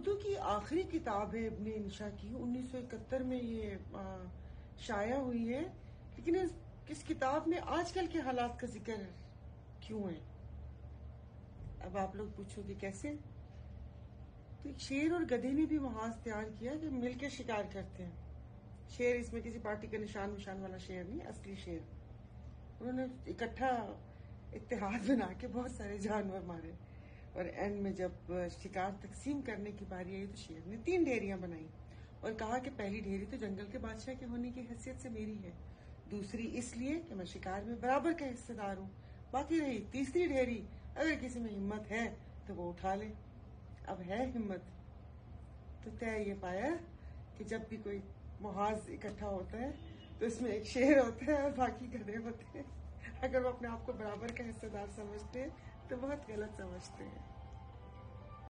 उर्दू की आखिरी किताब है इब्ने इंशा की, 1971 में ये शाया हुई है। लेकिन इस किताब में आजकल के हालात का जिक्र क्यों है? अब आप लोग पूछोगे कैसे? तो एक शेर और गधे ने भी मुहाज तैयार किया कि मिलकर शिकार करते हैं। शेर इसमें किसी पार्टी का निशान वाला शेर नहीं, असली शेर। उन्होंने इकट्ठा इत्तेहाद बना के बहुत सारे जानवर मारे और एंड में जब शिकार तकसीम करने की बारी आई तो शेर ने 3 ढेरियां बनाई और कहा कि पहली ढेरी तो जंगल के बादशाह के होने की हैसियत से मेरी है, दूसरी इसलिए कि मैं शिकार में बराबर का हिस्सेदार हूँ, बाकी रही तीसरी ढेरी, अगर किसी में हिम्मत है तो वो उठा ले। अब है हिम्मत तो तय ये पाया कि जब भी कोई मुहाज इकट्ठा होता है तो इसमें एक शेर होता है और बाकी गधे होते हैं। अगर वो अपने आप को बराबर का हिस्सेदार समझते हैं तो बहुत गलत समझते हैं।